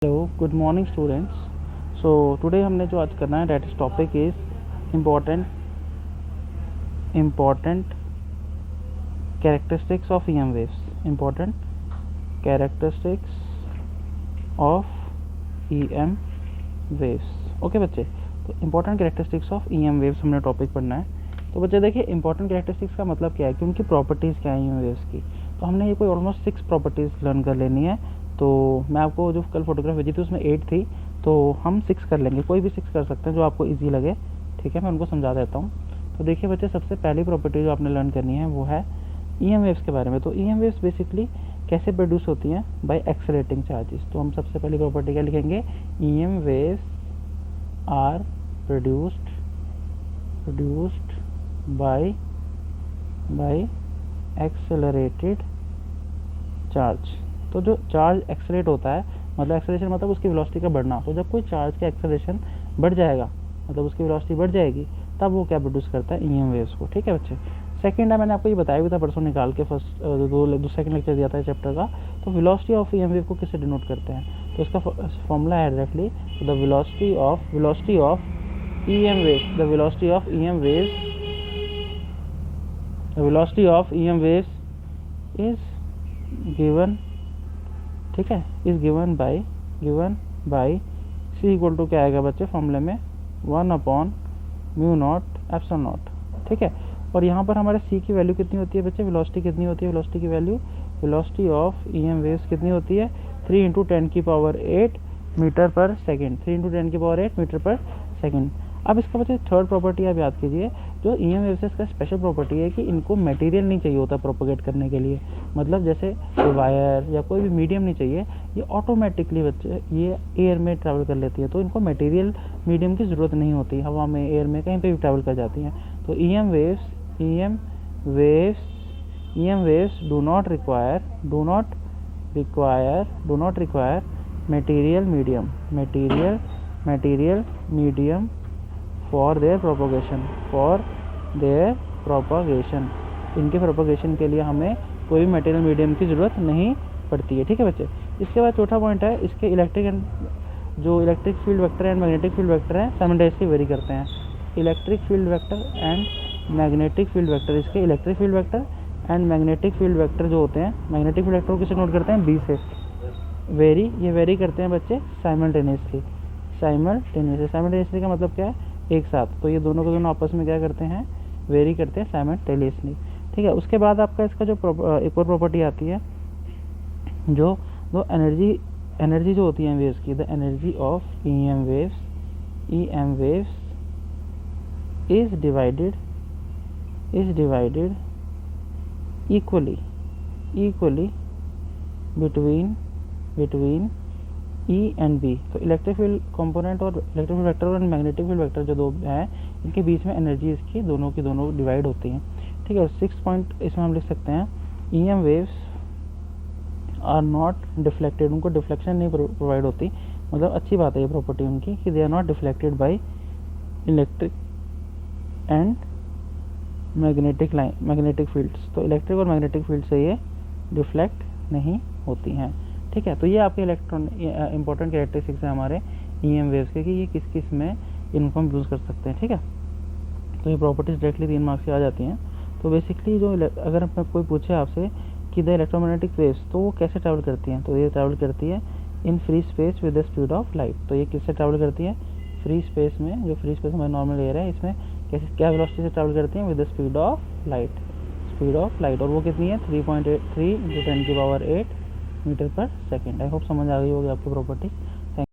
Hello, good morning students. So today हमने जो आज करना है that is topic is important characteristics of EM waves. Important characteristics of EM waves. Okay बच्चे, तो important characteristics of EM waves हमने topic पढ़ना है। तो बच्चे देखिए, इंपॉर्टेंट कैरेक्टरिस्टिक्स का मतलब क्या है कि उनकी प्रॉपर्टीज़ क्या है ईएम वेव्स की। तो हमने ये कोई ऑलमोस्ट 6 प्रॉपर्टीज़ लर्न कर लेनी है। तो मैं आपको जो कल फोटोग्राफ भेजी थी उसमें 8 थी, तो हम 6 कर लेंगे, कोई भी 6 कर सकते हैं जो आपको ईजी लगे। ठीक है, मैं उनको समझा देता हूँ। तो देखिए बच्चे, सबसे पहली प्रॉपर्टी जो आपने लर्न करनी है वो है ईएम वेव्स के बारे में। तो ईएम वेव्स बेसिकली कैसे प्रोड्यूस होती हैं? By accelerating charges. तो हम सबसे पहली प्रॉपर्टी क्या लिखेंगे? EM waves are produced by accelerated charge. तो जो चार्ज एक्सेलरेट होता है, मतलब एक्सेलरेशन मतलब उसकी वेलोसिटी का बढ़ना। तो जब कोई चार्ज का एक्सेलरेशन बढ़ जाएगा, मतलब उसकी वेलोसिटी बढ़ जाएगी, तब वो क्या प्रोड्यूस करता है? ईएम वेव्स को। ठीक है बच्चे। सेकंड है, मैंने आपको ये बताया भी था परसों निकाल के, सेकंड लेक्चर दिया था चैप्टर का। तो वेलोसिटी ऑफ ईएम वेव को किससे डिनोट करते हैं? तो इसका फॉर्मूला है directly the velocity of EM waves. The velocity of EM waves is given, ठीक है, is given by c equal to क्या आएगा बच्चे फॉर्मूले में? 1/μ0 ठीक है। और यहाँ पर हमारे सी की वैल्यू कितनी होती है बच्चे? वेलोसिटी कितनी होती है? वेलोसिटी की value, velocity of EM waves कितनी होती है? 3 × 10⁸ मीटर पर सेकेंड। 3 × 10⁸ मीटर पर सेकेंड। अब इसका बच्चे थर्ड प्रॉपर्टी आप याद कीजिए, जो ईएम वेव्स का स्पेशल प्रॉपर्टी है कि इनको मटेरियल नहीं चाहिए होता प्रोपोगेट करने के लिए। मतलब जैसे वायर या कोई भी मीडियम नहीं चाहिए, ये ऑटोमेटिकली बच्चे ये एयर में ट्रैवल कर लेती है। तो इनको मटेरियल मीडियम की ज़रूरत नहीं होती, हवा में, एयर में, कहीं पे भी ट्रैवल कर जाती हैं। तो EM waves do not require material medium for their propagation. इनके प्रोपोगेशन के लिए हमें कोई भी मटेरियल मीडियम की ज़रूरत नहीं पड़ती है। ठीक है बच्चे। इसके बाद चौथा पॉइंट है, इसके electric field vector and magnetic field vector हैं, साइमल्टेनियसली वेरी करते हैं। Electric field vector and magnetic field vector, इसके electric field vector and magnetic field vector जो होते हैं, मैग्नेटिक फील्ड वेक्टर को किससे नोट करते हैं? बी से। ये वेरी करते हैं बच्चे साइमल्टेनियसली का मतलब क्या है? एक साथ। तो ये दोनों के दोनों आपस में क्या करते हैं? वेरी करते हैं साइमल्टेनियसली। ठीक है। उसके बाद आपका इसका जो एक और प्रॉपर्टी आती है, जो एनर्जी जो होती है वेव्स की, the energy of EM waves is divided equally between E and B. तो इलेक्ट्रिक फील्ड कंपोनेंट और इलेक्ट्रिक फील्ड वेक्टर और मैग्नेटिक फील्ड वेक्टर जो दो हैं, इनके बीच में एनर्जी इसकी दोनों की दोनों डिवाइड होती हैं। ठीक है। 6 पॉइंट इसमें हम लिख सकते हैं, EM waves are not deflected, उनको डिफ्लेक्शन नहीं प्रोवाइड होती। मतलब अच्छी बात है ये प्रॉपर्टी उनकी कि they are not deflected by electric and magnetic fields. तो इलेक्ट्रिक और मैग्नेटिक फील्ड से ये डिफ्लेक्ट नहीं होती हैं। ठीक है। तो ये आपके इंपॉर्टेंट कैरेक्टरिस्टिक्स है हमारे ईएम वेव्स के कि ये किस किस में इनको हम यूज़ कर सकते हैं। ठीक है। तो ये प्रॉपर्टीज डायरेक्टली 3 मार्क्स से आ जाती हैं। तो बेसिकली जो अगर कोई पूछे आपसे कि द इलेक्ट्रोमैग्नेटिक वेव्स, तो वो कैसे ट्रैवल करती हैं? तो ये ट्रैवल करती है in free space with the speed of light. तो ये किससे ट्रैवल करती है? फ्री स्पेस में। जो फ्री स्पेस हमारे नॉर्मल एयर है, इसमें क्या वेलोसिटी से ट्रैवल करती हैं? With the speed of light. और वो कितनी है? 3.83 × 10⁸ मीटर पर सेकेंड। आई होप समझ आ गई होगी आपको प्रॉपर्टी।